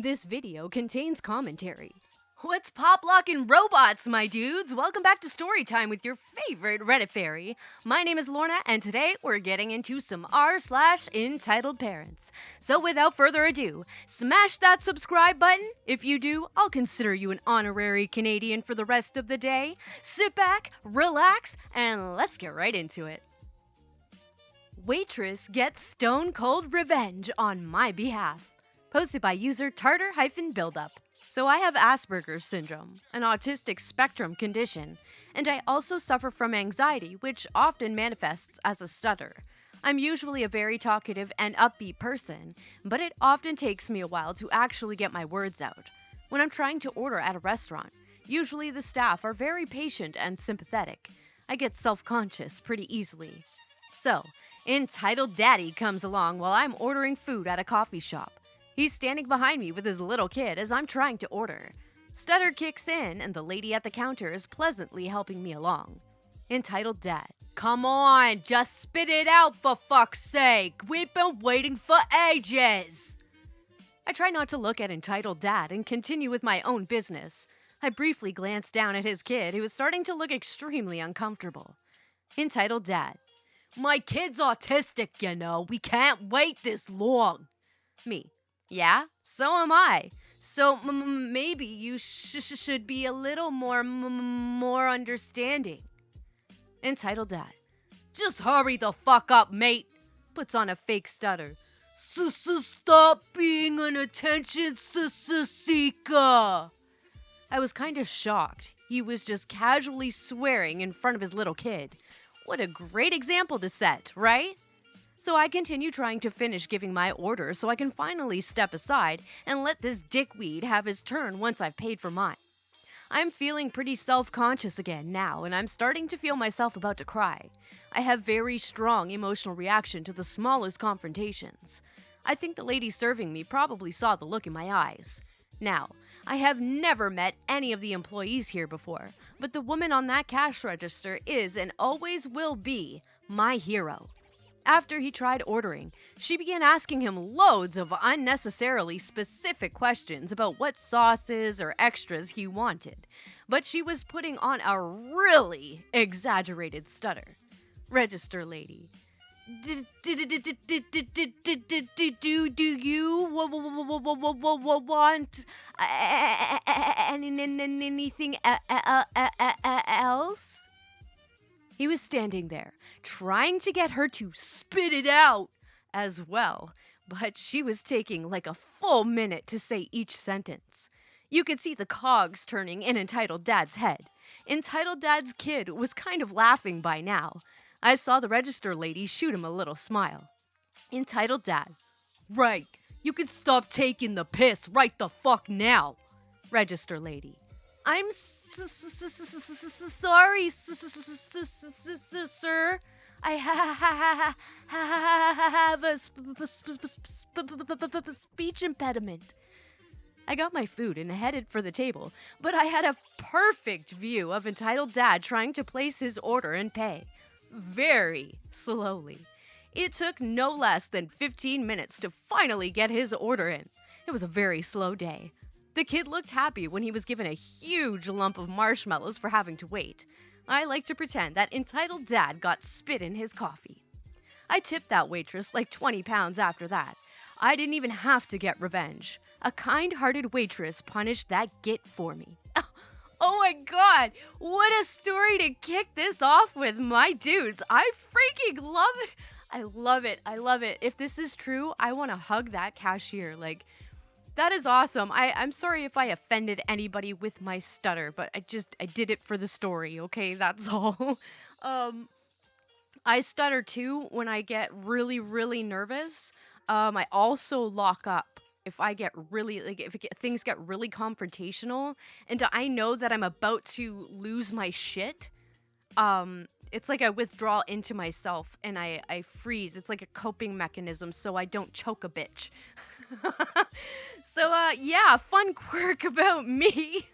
This video contains commentary. What's pop-lockin' robots, my dudes? Welcome back to Storytime with your favorite Reddit fairy. My name is Lorna, and today we're getting into some r/EntitledParents. So without further ado, smash that subscribe button. If you do, I'll consider you an honorary Canadian for the rest of the day. Sit back, relax, and let's get right into it. Waitress gets stone-cold revenge on my behalf. Posted by user Tartar-Buildup. So I have Asperger's syndrome, an autistic spectrum condition, and I also suffer from anxiety, which often manifests as a stutter. I'm usually a very talkative and upbeat person, but it often takes me a while to actually get my words out. When I'm trying to order at a restaurant, usually the staff are very patient and sympathetic. I get self-conscious pretty easily. So, Entitled Daddy comes along while I'm ordering food at a coffee shop. He's standing behind me with his little kid as I'm trying to order. Stutter kicks in, and the lady at the counter is pleasantly helping me along. Entitled Dad. Come on, just spit it out for fuck's sake. We've been waiting for ages. I try not to look at Entitled Dad and continue with my own business. I briefly glance down at his kid, who is starting to look extremely uncomfortable. Entitled Dad. My kid's autistic, you know. We can't wait this long. Me. Yeah, so am I. So maybe you should be a little more understanding. Entitled Dad. Just hurry the fuck up, mate. Puts on a fake stutter. Stop being an attention seeker. I was kind of shocked. He was just casually swearing in front of his little kid. What a great example to set, right? So I continue trying to finish giving my order so I can finally step aside and let this dickweed have his turn once I've paid for mine. I'm feeling pretty self-conscious again now, and I'm starting to feel myself about to cry. I have very strong emotional reaction to the smallest confrontations. I think the lady serving me probably saw the look in my eyes. Now, I have never met any of the employees here before, but the woman on that cash register is and always will be my hero. After he tried ordering, she began asking him loads of unnecessarily specific questions about what sauces or extras he wanted, but she was putting on a really exaggerated stutter. Register lady. Do you want anything else? He was standing there, trying to get her to spit it out as well, but she was taking like a full minute to say each sentence. You could see the cogs turning in Entitled Dad's head. Entitled Dad's kid was kind of laughing by now. I saw the register lady shoot him a little smile. Entitled Dad. Right, you can stop taking the piss right the fuck now. Register lady. I'm sorry, sir. I have a speech impediment. I got my food and headed for the table, but I had a perfect view of Entitled Dad trying to place his order and pay. Very slowly. It took no less than 15 minutes to finally get his order in. It was a very slow day. The kid looked happy when he was given a huge lump of marshmallows for having to wait. I like to pretend that Entitled Dad got spit in his coffee. I tipped that waitress like 20 pounds after that. I didn't even have to get revenge. A kind-hearted waitress punished that git for me. Oh my god, what a story to kick this off with, my dudes. I freaking love it. I love it. If this is true, I want to hug that cashier. That is awesome. I'm sorry if I offended anybody with my stutter, but I did it for the story, okay? That's all. I stutter too when I get really, really nervous. I also lock up if I get really, things get really confrontational and I know that I'm about to lose my shit. It's like I withdraw into myself and I freeze. It's like a coping mechanism so I don't choke a bitch. So, yeah, fun quirk about me.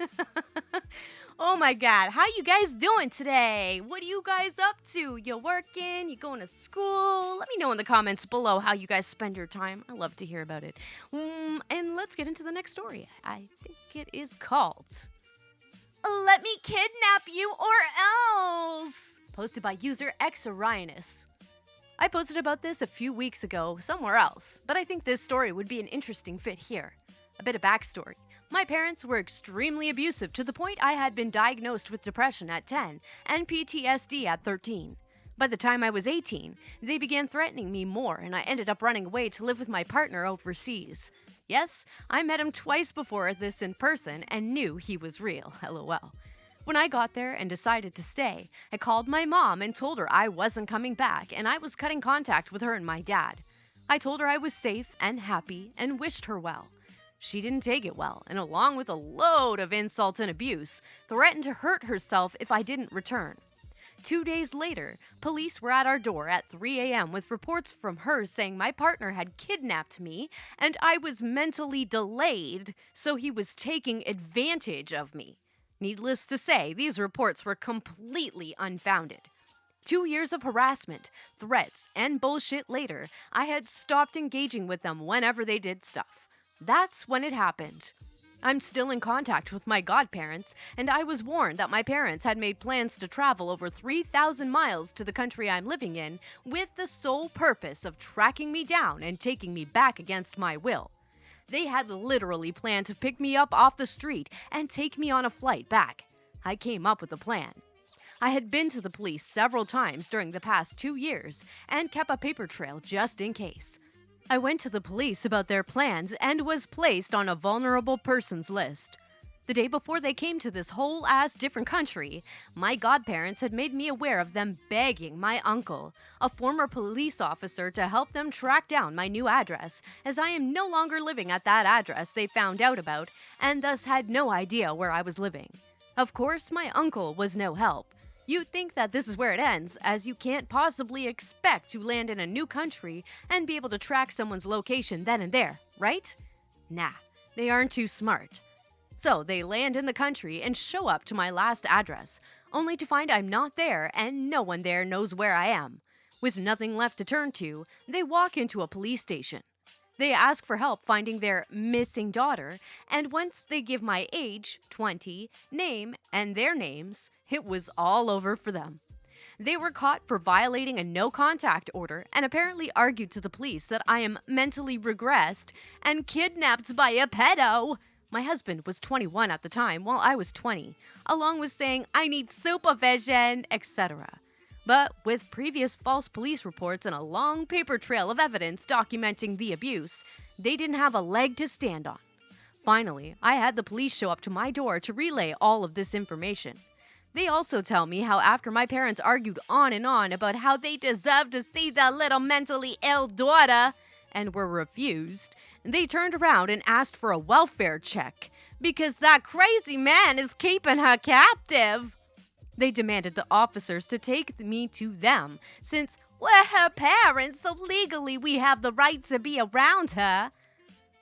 Oh my god, how you guys doing today? What are you guys up to? You working? You going to school? Let me know in the comments below how you guys spend your time. I love to hear about it. And let's get into the next story. I think it is called Let Me Kidnap You or Else, posted by user xorionus. I posted about this a few weeks ago somewhere else, but I think this story would be an interesting fit here. A bit of backstory. My parents were extremely abusive to the point I had been diagnosed with depression at 10 and PTSD at 13. By the time I was 18, they began threatening me more and I ended up running away to live with my partner overseas. Yes, I met him twice before this in person and knew he was real, lol. When I got there and decided to stay, I called my mom and told her I wasn't coming back and I was cutting contact with her and my dad. I told her I was safe and happy and wished her well. She didn't take it well, and along with a load of insults and abuse, threatened to hurt herself if I didn't return. 2 days later, police were at our door at 3 a.m. with reports from her saying my partner had kidnapped me and I was mentally delayed, so he was taking advantage of me. Needless to say, these reports were completely unfounded. 2 years of harassment, threats, and bullshit later, I had stopped engaging with them whenever they did stuff. That's when it happened. I'm still in contact with my godparents, and I was warned that my parents had made plans to travel over 3,000 miles to the country I'm living in with the sole purpose of tracking me down and taking me back against my will. They had literally planned to pick me up off the street and take me on a flight back. I came up with a plan. I had been to the police several times during the past 2 years and kept a paper trail just in case. I went to the police about their plans and was placed on a vulnerable persons list. The day before they came to this whole-ass different country, my godparents had made me aware of them begging my uncle, a former police officer, to help them track down my new address, as I am no longer living at that address they found out about, and thus had no idea where I was living. Of course, my uncle was no help. You'd think that this is where it ends, as you can't possibly expect to land in a new country and be able to track someone's location then and there, right? Nah, they aren't too smart. So they land in the country and show up to my last address, only to find I'm not there and no one there knows where I am. With nothing left to turn to, they walk into a police station. They ask for help finding their missing daughter, and once they give my age, 20, name, and their names, it was all over for them. They were caught for violating a no-contact order and apparently argued to the police that I am mentally regressed and kidnapped by a pedo. My husband was 21 at the time, while I was 20, along with saying I need supervision, etc. But with previous false police reports and a long paper trail of evidence documenting the abuse, they didn't have a leg to stand on. Finally, I had the police show up to my door to relay all of this information. They also tell me how after my parents argued on and on about how they deserved to see their little mentally ill daughter and were refused, they turned around and asked for a welfare check because that crazy man is keeping her captive. They demanded the officers to take me to them, since we're her parents, so legally we have the right to be around her.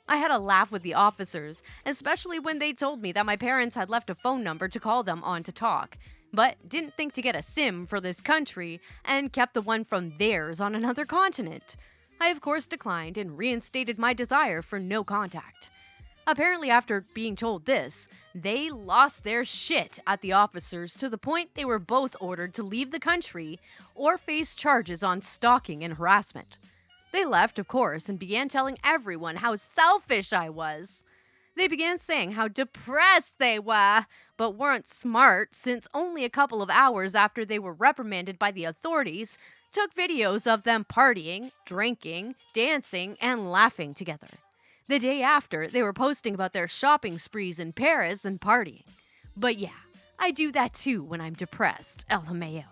I had a laugh with the officers, especially when they told me that my parents had left a phone number to call them on to talk, but didn't think to get a SIM for this country and kept the one from theirs on another continent. I of course declined and reinstated my desire for no contact. Apparently, after being told this, they lost their shit at the officers to the point they were both ordered to leave the country or face charges on stalking and harassment. They left, of course, and began telling everyone how selfish I was. They began saying how depressed they were, but weren't smart, since only a couple of hours after they were reprimanded by the authorities, took videos of them partying, drinking, dancing, and laughing together. The day after, they were posting about their shopping sprees in Paris and partying. But yeah, I do that too when I'm depressed, LMAO.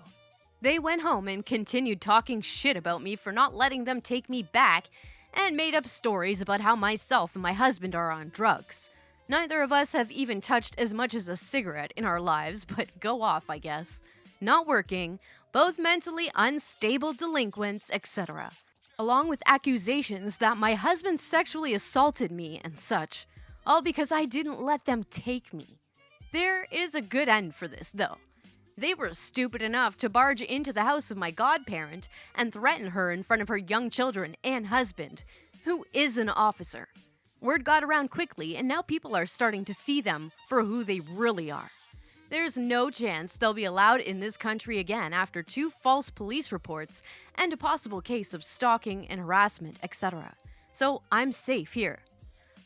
They went home and continued talking shit about me for not letting them take me back, and made up stories about how myself and my husband are on drugs. Neither of us have even touched as much as a cigarette in our lives, but go off, I guess. Not working, both mentally unstable delinquents, etc. Along with accusations that my husband sexually assaulted me and such, all because I didn't let them take me. There is a good end for this, though. They were stupid enough to barge into the house of my godparent and threaten her in front of her young children and husband, who is an officer. Word got around quickly, and now people are starting to see them for who they really are. There's no chance they'll be allowed in this country again after 2 false police reports and a possible case of stalking and harassment, etc. So I'm safe here.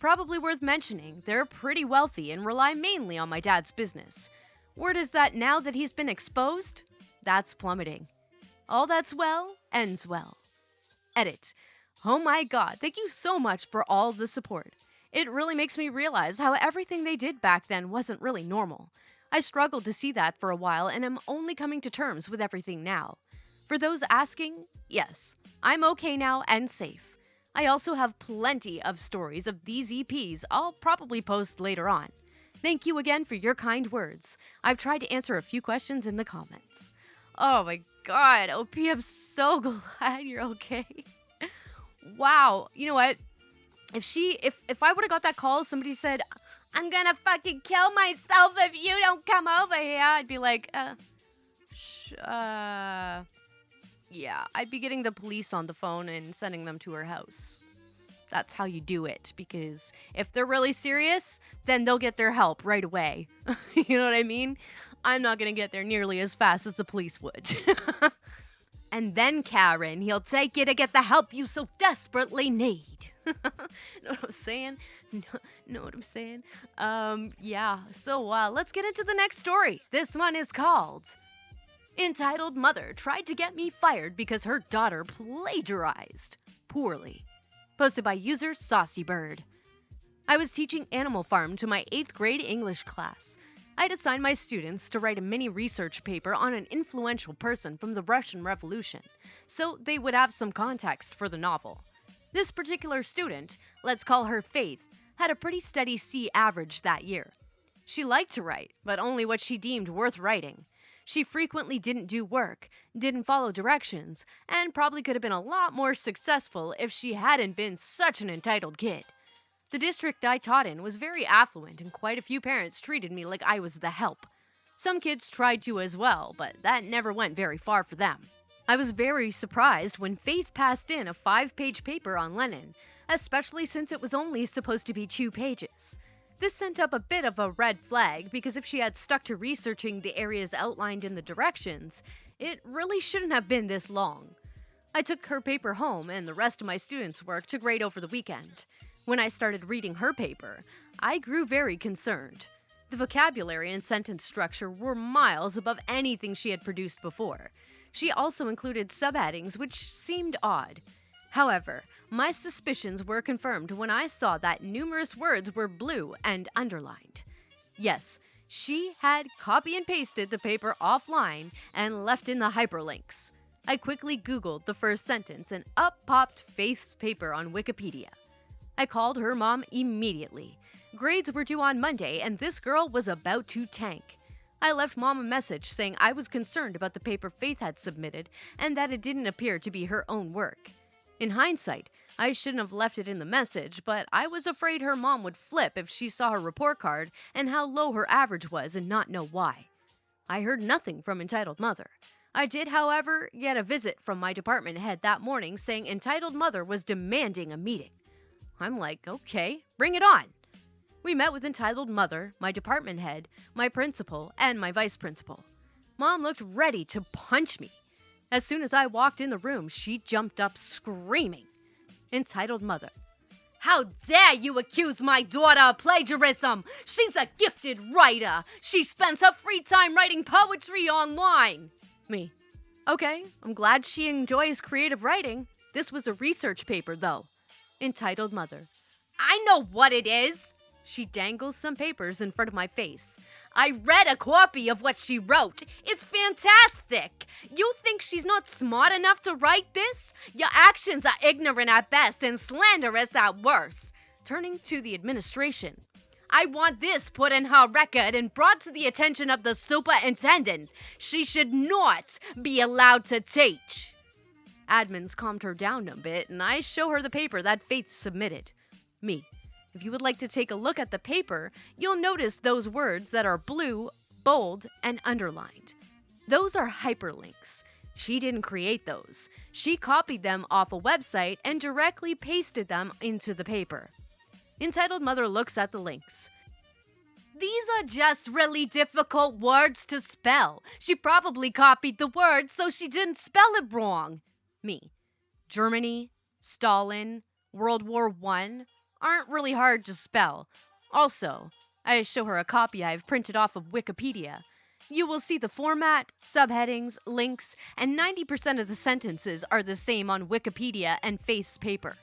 Probably worth mentioning, they're pretty wealthy and rely mainly on my dad's business. Word is that now that he's been exposed, that's plummeting. All that's well ends well. Edit. Oh my god, thank you so much for all the support. It really makes me realize how everything they did back then wasn't really normal. I struggled to see that for a while and am only coming to terms with everything now. For those asking, yes, I'm okay now and safe. I also have plenty of stories of these EPs I'll probably post later on. Thank you again for your kind words. I've tried to answer a few questions in the comments. Oh my god, OP, I'm so glad you're okay. Wow, you know what? If I would have got that call, somebody said, I'm gonna fucking kill myself if you don't come over here, I'd be like, yeah, I'd be getting the police on the phone and sending them to her house. That's how you do it, because if they're really serious, then they'll get their help right away. You know what I mean? I'm not gonna get there nearly as fast as the police would. And then, Karen, he'll take you to get the help you so desperately need. Know what I'm saying? Know what I'm saying? Yeah. So, let's get into the next story. This one is called Entitled Mother Tried to Get Me Fired Because Her Daughter Plagiarized Poorly. Posted by user SaucyBird. I was teaching Animal Farm to my 8th grade English class. I'd assigned my students to write a mini research paper on an influential person from the Russian Revolution, so they would have some context for the novel. This particular student, let's call her Faith, had a pretty steady C average that year. She liked to write, but only what she deemed worth writing. She frequently didn't do work, didn't follow directions, and probably could have been a lot more successful if she hadn't been such an entitled kid. The district I taught in was very affluent, and quite a few parents treated me like I was the help. Some kids tried to as well, but that never went very far for them. I was very surprised when Faith passed in a 5-page paper on Lenin, especially since it was only supposed to be 2 pages. This sent up a bit of a red flag because if she had stuck to researching the areas outlined in the directions, it really shouldn't have been this long. I took her paper home and the rest of my students' work to grade over the weekend. When I started reading her paper, I grew very concerned. The vocabulary and sentence structure were miles above anything she had produced before. She also included subheadings which seemed odd. However, my suspicions were confirmed when I saw that numerous words were blue and underlined. Yes, she had copy and pasted the paper offline and left in the hyperlinks. I quickly Googled the first sentence and up popped Faith's paper on Wikipedia. I called her mom immediately. Grades were due on Monday and this girl was about to tank. I left mom a message saying I was concerned about the paper Faith had submitted and that it didn't appear to be her own work. In hindsight, I shouldn't have left it in the message, but I was afraid her mom would flip if she saw her report card and how low her average was and not know why. I heard nothing from Entitled Mother. I did, however, get a visit from my department head that morning saying Entitled Mother was demanding a meeting. I'm like, okay, bring it on. We met with Entitled Mother, my department head, my principal, and my vice principal. Mom looked ready to punch me. As soon as I walked in the room, she jumped up screaming. Entitled Mother: how dare you accuse my daughter of plagiarism? She's a gifted writer. She spends her free time writing poetry online. Me: okay, I'm glad she enjoys creative writing. This was a research paper, though. Entitled Mother: I know what it is. She dangles some papers in front of my face. I read a copy of what she wrote. It's fantastic. You think she's not smart enough to write this? Your actions are ignorant at best and slanderous at worst. Turning to the administration: I want this put in her record and brought to the attention of the superintendent. She should not be allowed to teach. Admins calmed her down a bit, and I show her the paper that Faith submitted. Me: If you would like to take a look at the paper, you'll notice those words that are blue, bold, and underlined. Those are hyperlinks. She didn't create those. She copied them off a website and directly pasted them into the paper. Entitled Mother looks at the links. These are just really difficult words to spell. She probably copied the words so she didn't spell it wrong. Me. Germany, Stalin, World War I aren't really hard to spell. Also, I show her a copy I've printed off of Wikipedia. You will see the format, subheadings, links, and 90% of the sentences are the same on Wikipedia and Faith's paper.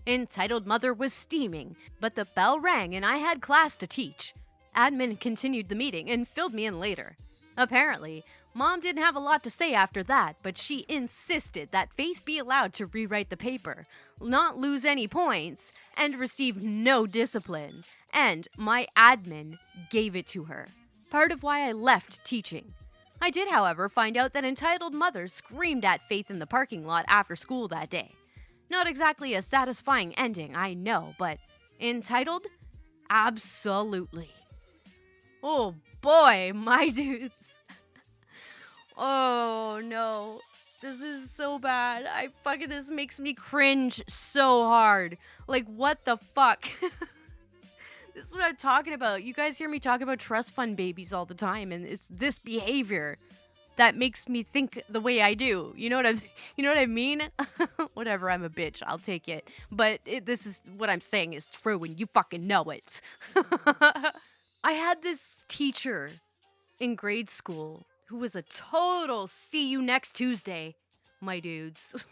Entitled Mother was steaming, but the bell rang and I had class to teach. Admin continued the meeting and filled me in later. Apparently, Mom didn't have a lot to say after that, but she insisted that Faith be allowed to rewrite the paper, not lose any points, and receive no discipline. And my admin gave it to her. Part of why I left teaching. I did, however, find out that Entitled Mother screamed at Faith in the parking lot after school that day. Not exactly a satisfying ending, I know, but entitled? Absolutely. Oh boy, my dudes. Oh no. This is so bad. This makes me cringe so hard. Like, what the fuck? This is what I'm talking about. You guys hear me talk about trust fund babies all the time, and it's this behavior that makes me think the way I do. You know what I mean? Whatever, I'm a bitch. I'll take it. But this is what I'm saying is true, and you fucking know it. I had this teacher in grade school who was a total see you next Tuesday, my dudes.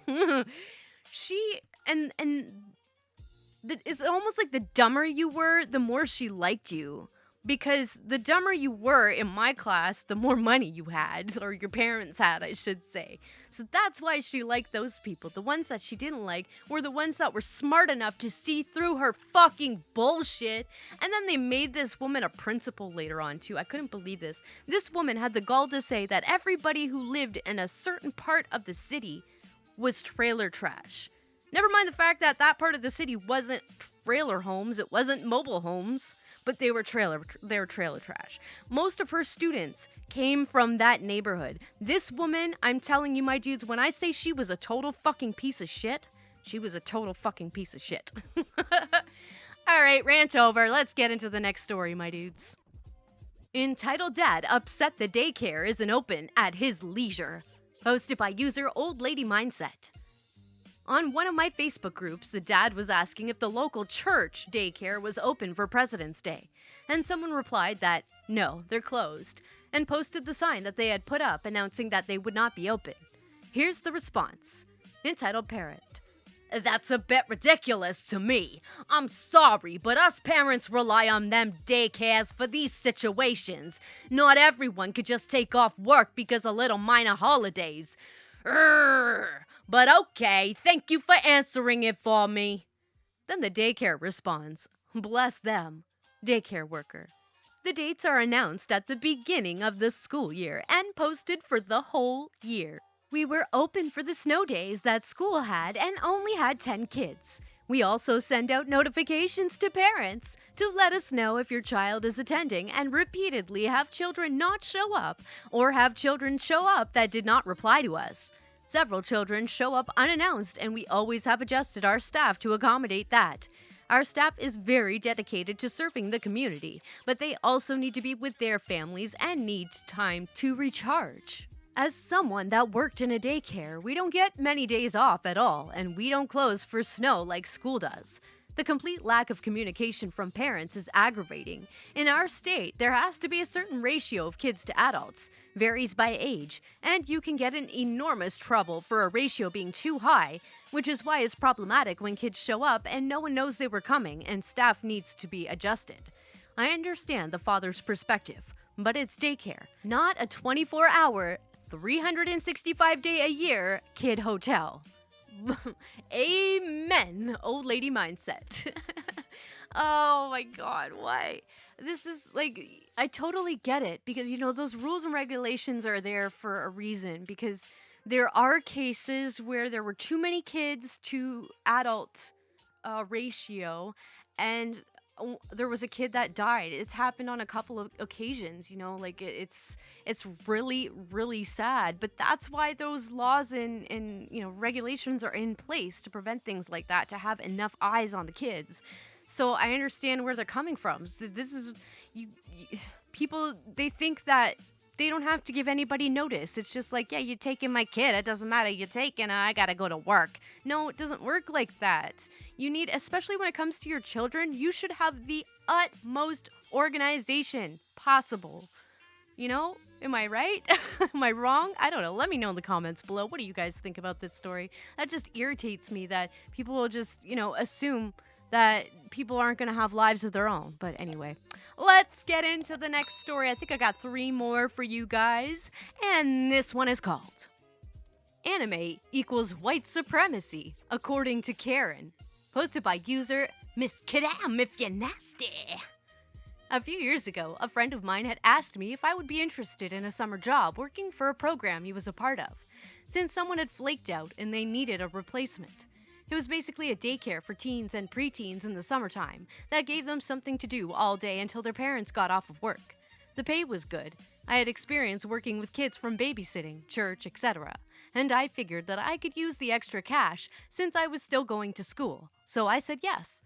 It's almost like the dumber you were, the more she liked you. Because the dumber you were in my class, the more money you had, or your parents had, I should say. So that's why she liked those people. The ones that she didn't like were the ones that were smart enough to see through her fucking bullshit. And then they made this woman a principal later on, too. I couldn't believe this. This woman had the gall to say that everybody who lived in a certain part of the city was trailer trash. Never mind the fact that that part of the city wasn't trailer homes, it wasn't mobile homes. But they were trailer trash. Most of her students came from that neighborhood. This woman, I'm telling you, my dudes, when I say she was a total fucking piece of shit, she was a total fucking piece of shit. All right, rant over. Let's get into the next story, my dudes. Entitled Dad upset the daycare isn't open at his leisure. Posted by user Old Lady Mindset. On one of my Facebook groups, the dad was asking if the local church daycare was open for President's Day, and someone replied that, no, they're closed, and posted the sign that they had put up announcing that they would not be open. Here's the response. Entitled Parent. That's a bit ridiculous to me. I'm sorry, but us parents rely on them daycares for these situations. Not everyone could just take off work because of little minor holidays. But okay, thank you for answering it for me. Then the daycare responds, bless them, daycare worker. The dates are announced at the beginning of the school year and posted for the whole year. We were open for the snow days that school had and only had 10 kids. We also send out notifications to parents to let us know if your child is attending and repeatedly have children not show up or have children show up that did not reply to us. Several children show up unannounced and we always have adjusted our staff to accommodate that. Our staff is very dedicated to serving the community, but they also need to be with their families and need time to recharge. As someone that worked in a daycare, we don't get many days off at all, and we don't close for snow like school does. The complete lack of communication from parents is aggravating. In our state, there has to be a certain ratio of kids to adults, varies by age, and you can get in enormous trouble for a ratio being too high, which is why it's problematic when kids show up and no one knows they were coming and staff needs to be adjusted. I understand the father's perspective, but it's daycare, not a 24-hour, 365-day-a-year kid hotel. Amen, old lady mindset. Oh my god, why? This is like, I totally get it because, those rules and regulations are there for a reason because there are cases where there were too many kids to adult ratio, and there was a kid that died. It's happened on a couple of occasions, like it's really, really sad. But that's why those laws and regulations are in place to prevent things like that, to have enough eyes on the kids. So I understand where they're coming from. So this is people, they think that they don't have to give anybody notice. It's just like, yeah, you're taking my kid. It doesn't matter. You're taking her. I got to go to work. No, it doesn't work like that. You need, especially when it comes to your children, you should have the utmost organization possible. Am I right? Am I wrong? I don't know. Let me know in the comments below. What do you guys think about this story? That just irritates me that people will just, assume that people aren't going to have lives of their own. But anyway, let's get into the next story. I think I got 3 more for you guys. And this one is called Anime Equals White Supremacy, according to Karen. Posted by user Miss Kidam if you're nasty. A few years ago, a friend of mine had asked me if I would be interested in a summer job working for a program he was a part of, since someone had flaked out and they needed a replacement. It was basically a daycare for teens and preteens in the summertime that gave them something to do all day until their parents got off of work. The pay was good. I had experience working with kids from babysitting, church, etc., and I figured that I could use the extra cash since I was still going to school, so I said yes.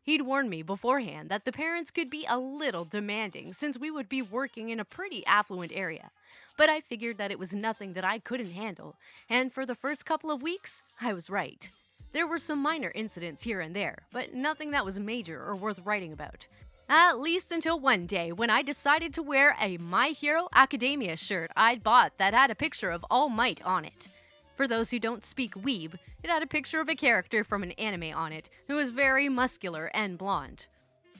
He'd warned me beforehand that the parents could be a little demanding since we would be working in a pretty affluent area, but I figured that it was nothing that I couldn't handle, and for the first couple of weeks, I was right. There were some minor incidents here and there, but nothing that was major or worth writing about. At least until one day when I decided to wear a My Hero Academia shirt I'd bought that had a picture of All Might on it. For those who don't speak weeb, it had a picture of a character from an anime on it who was very muscular and blonde.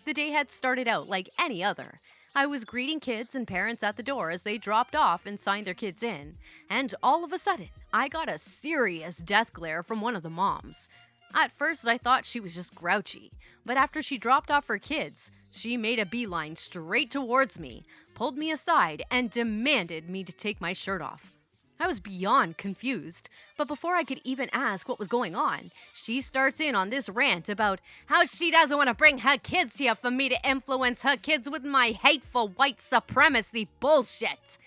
The day had started out like any other. I was greeting kids and parents at the door as they dropped off and signed their kids in, and all of a sudden, I got a serious death glare from one of the moms. At first, I thought she was just grouchy, but after she dropped off her kids, she made a beeline straight towards me, pulled me aside, and demanded me to take my shirt off. I was beyond confused, but before I could even ask what was going on, she starts in on this rant about how she doesn't want to bring her kids here for me to influence her kids with my hateful white supremacy bullshit.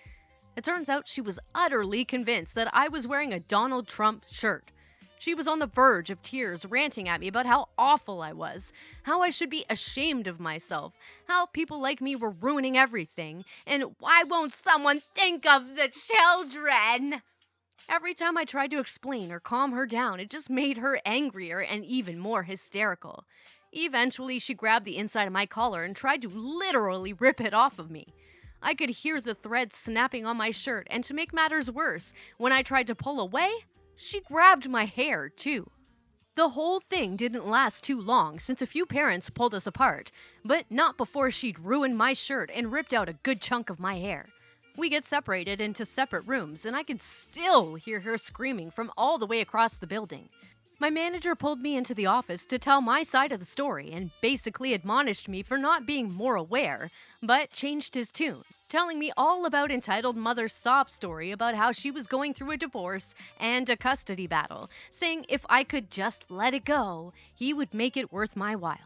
It turns out she was utterly convinced that I was wearing a Donald Trump shirt. She was on the verge of tears, ranting at me about how awful I was, how I should be ashamed of myself, how people like me were ruining everything, and why won't someone think of the children? Every time I tried to explain or calm her down, it just made her angrier and even more hysterical. Eventually, she grabbed the inside of my collar and tried to literally rip it off of me. I could hear the thread snapping on my shirt, and to make matters worse, when I tried to pull away, she grabbed my hair, too. The whole thing didn't last too long since a few parents pulled us apart, but not before she'd ruined my shirt and ripped out a good chunk of my hair. We get separated into separate rooms, and I could still hear her screaming from all the way across the building. My manager pulled me into the office to tell my side of the story and basically admonished me for not being more aware, but changed his tune, telling me all about entitled mother's sob story about how she was going through a divorce and a custody battle, saying if I could just let it go, he would make it worth my while.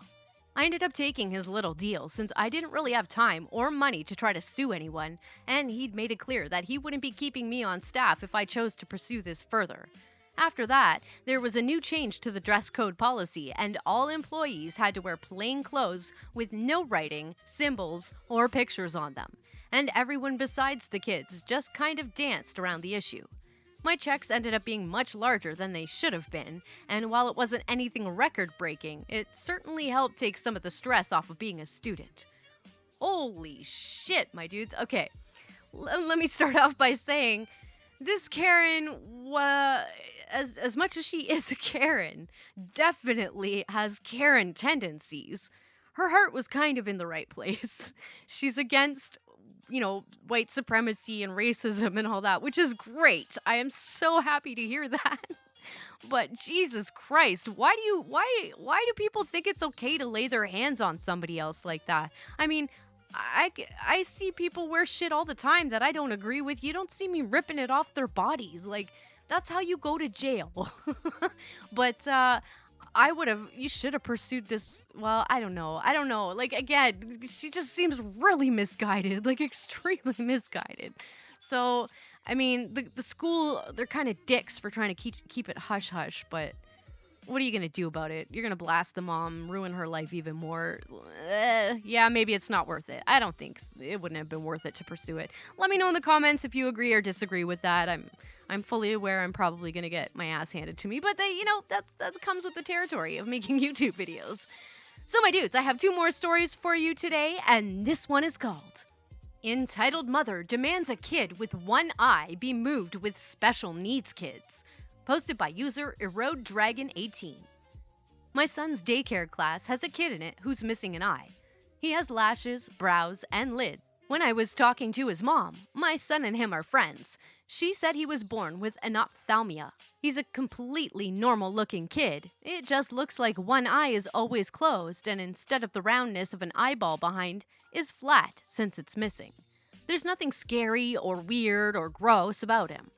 I ended up taking his little deal since I didn't really have time or money to try to sue anyone, and he'd made it clear that he wouldn't be keeping me on staff if I chose to pursue this further. After that, there was a new change to the dress code policy, and all employees had to wear plain clothes with no writing, symbols, or pictures on them. And everyone besides the kids just kind of danced around the issue. My checks ended up being much larger than they should have been, and while it wasn't anything record-breaking, it certainly helped take some of the stress off of being a student. Holy shit, my dudes. Okay, let me start off by saying, this Karen, as much as she is a Karen, definitely has Karen tendencies. Her heart was kind of in the right place. She's against, white supremacy and racism and all that, which is great. I am so happy to hear that. But Jesus Christ, why do people think it's okay to lay their hands on somebody else like that? I mean, I see people wear shit all the time that I don't agree with. You don't see me ripping it off their bodies. Like, that's how you go to jail. But you should have pursued this. Well, I don't know. Like, again, she just seems really misguided, like extremely misguided. So, I mean, the school, they're kind of dicks for trying to keep it hush hush, but what are you going to do about it? You're going to blast the mom, ruin her life even more. Yeah, maybe it's not worth it. I don't think it wouldn't have been worth it to pursue it. Let me know in the comments if you agree or disagree with that. I'm fully aware I'm probably going to get my ass handed to me, but that comes with the territory of making YouTube videos. So my dudes, I have 2 more stories for you today, and this one is called Entitled Mother Demands a Kid with One Eye Be Moved with Special Needs Kids. Posted by user ErodeDragon18. My son's daycare class has a kid in it who's missing an eye. He has lashes, brows, and lid. When I was talking to his mom, my son and him are friends. She said he was born with anophthalmia. He's a completely normal-looking kid. It just looks like one eye is always closed, and instead of the roundness of an eyeball behind, is flat since it's missing. There's nothing scary or weird or gross about him.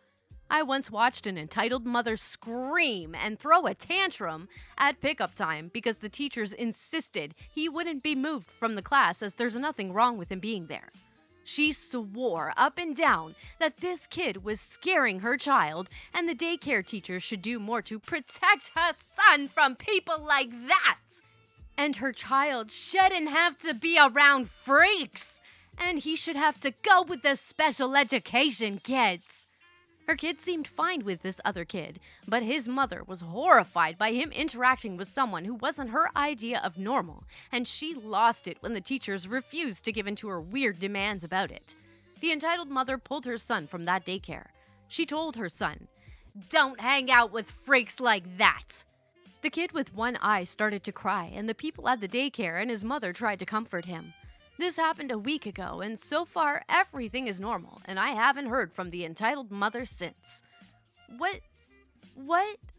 I once watched an entitled mother scream and throw a tantrum at pickup time because the teachers insisted he wouldn't be moved from the class as there's nothing wrong with him being there. She swore up and down that this kid was scaring her child and the daycare teacher should do more to protect her son from people like that. And her child shouldn't have to be around freaks. And he should have to go with the special education kids. Her kid seemed fine with this other kid, but his mother was horrified by him interacting with someone who wasn't her idea of normal, and she lost it when the teachers refused to give in to her weird demands about it. The entitled mother pulled her son from that daycare. She told her son, "Don't hang out with freaks like that." The kid with one eye started to cry, and the people at the daycare and his mother tried to comfort him. This happened a week ago, and so far everything is normal, and I haven't heard from the entitled mother since. What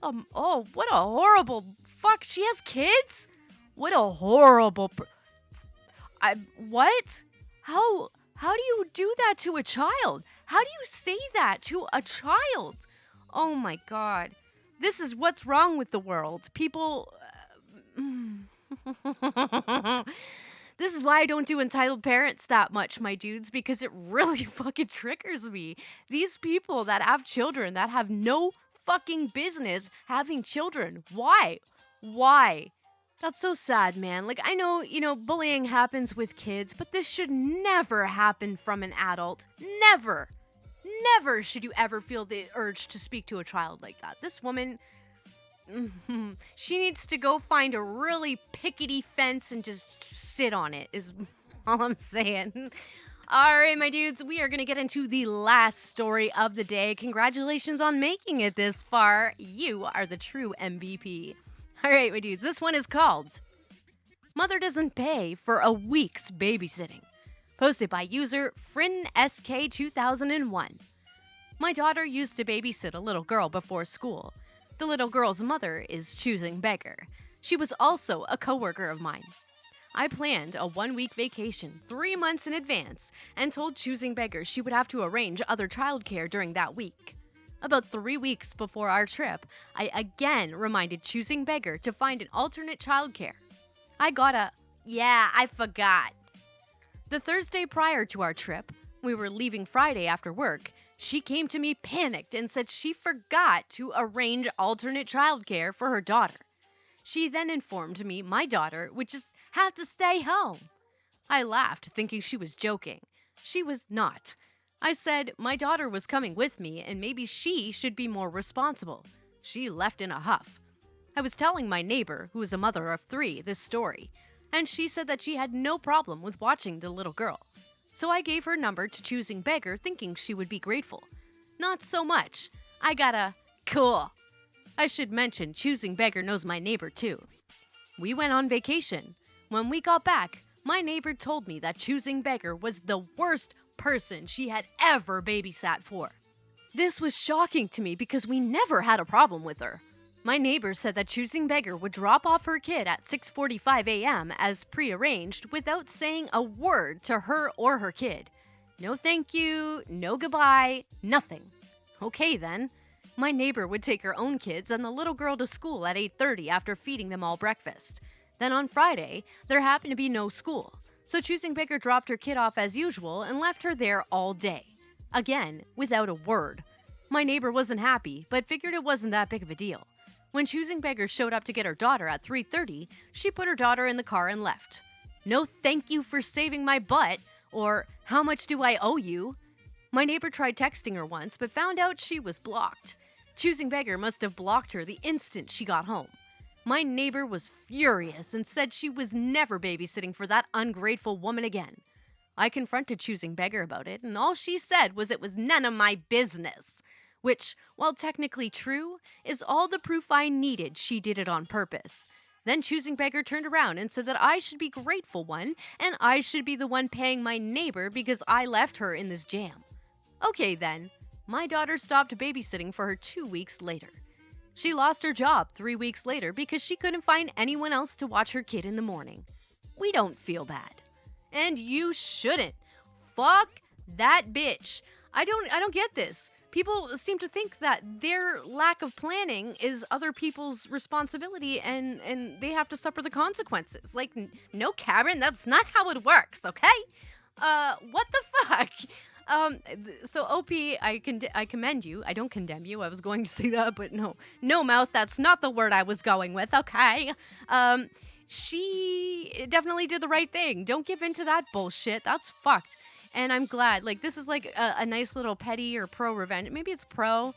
a horrible, fuck, she has kids? What a horrible, what? How do you do that to a child? How do you say that to a child? Oh my god. This is what's wrong with the world. People, This is why I don't do entitled parents that much, my dudes, because it really fucking triggers me. These people that have children that have no fucking business having children. Why? Why? That's so sad, man. Like, I know, bullying happens with kids, but this should never happen from an adult. Never. Never should you ever feel the urge to speak to a child like that. This woman, she needs to go find a really pickety fence and just sit on it, is all I'm saying. All right, my dudes, we are going to get into the last story of the day. Congratulations on making it this far. You are the true MVP. All right, my dudes, this one is called Mother Doesn't Pay for a Week's Babysitting. Posted by user FrinSK2001. My daughter used to babysit a little girl before school. The little girl's mother is choosing beggar. She was also a coworker of mine. I planned a 1-week vacation 3 months in advance and told choosing beggar she would have to arrange other childcare during that week. About 3 weeks before our trip, I again reminded choosing beggar to find an alternate childcare. I got a, "Yeah, I forgot." The Thursday prior to our trip, we were leaving Friday after work, she came to me panicked and said she forgot to arrange alternate childcare for her daughter. She then informed me my daughter would just have to stay home. I laughed, thinking she was joking. She was not. I said my daughter was coming with me and maybe she should be more responsible. She left in a huff. I was telling my neighbor, who is a mother of 3, this story, and she said that she had no problem with watching the little girl. So I gave her number to choosing beggar, thinking she would be grateful. Not so much. I got a cool. I should mention choosing beggar knows my neighbor too. We went on vacation. When we got back, my neighbor told me that choosing beggar was the worst person she had ever babysat for. This was shocking to me because we never had a problem with her. My neighbor said that choosing beggar would drop off her kid at 6:45 a.m. as prearranged without saying a word to her or her kid. No thank you, no goodbye, nothing. Okay then. My neighbor would take her own kids and the little girl to school at 8:30 after feeding them all breakfast. Then on Friday, there happened to be no school, so Choosing Beggar dropped her kid off as usual and left her there all day. Again, without a word. My neighbor wasn't happy, but figured it wasn't that big of a deal. When Choosing Beggar showed up to get her daughter at 3:30, she put her daughter in the car and left. No thank you for saving my butt, or how much do I owe you? My neighbor tried texting her once, but found out she was blocked. Choosing Beggar must have blocked her the instant she got home. My neighbor was furious and said she was never babysitting for that ungrateful woman again. I confronted Choosing Beggar about it, and all she said was it was none of my business. Which, while technically true, is all the proof I needed she did it on purpose. Then Choosing Beggar turned around and said that I should be grateful one, and I should be the one paying my neighbor because I left her in this jam. Okay then, my daughter stopped babysitting for her 2 weeks later. She lost her job 3 weeks later because she couldn't find anyone else to watch her kid in the morning. We don't feel bad. And you shouldn't. Fuck that bitch. I don't get this. People seem to think that their lack of planning is other people's responsibility and they have to suffer the consequences. Like, no, Karen, that's not how it works, okay? What the fuck? So OP, I commend you. I don't condemn you. I was going to say that, but no, Mouth, that's not the word I was going with, okay? She definitely did the right thing. Don't give in to that bullshit. That's fucked. And I'm glad. Like, this is like a nice little petty or pro revenge. Maybe it's pro.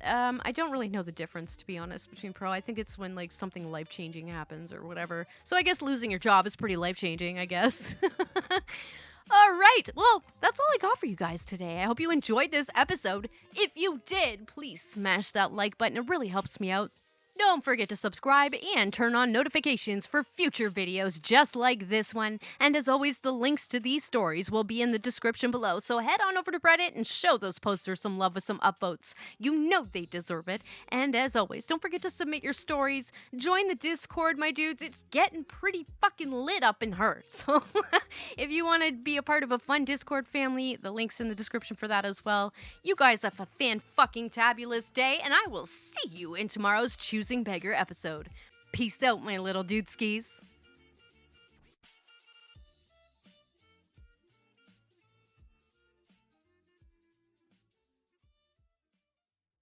I don't really know the difference, to be honest, between pro. I think it's when, like, something life-changing happens or whatever. So I guess losing your job is pretty life-changing, I guess. All right. Well, that's all I got for you guys today. I hope you enjoyed this episode. If you did, please smash that like button. It really helps me out. Don't forget to subscribe and turn on notifications for future videos just like this one. And as always, the links to these stories will be in the description below, so head on over to Reddit and show those posters some love with some upvotes. You know they deserve it. And as always, don't forget to submit your stories. Join the Discord, my dudes. It's getting pretty fucking lit up in her. So if you want to be a part of a fun Discord family, the link's in the description for that as well. You guys have a fan-fucking-tabulous day, and I will see you in tomorrow's Choosing Beggar episode. Peace out, my little dude skis.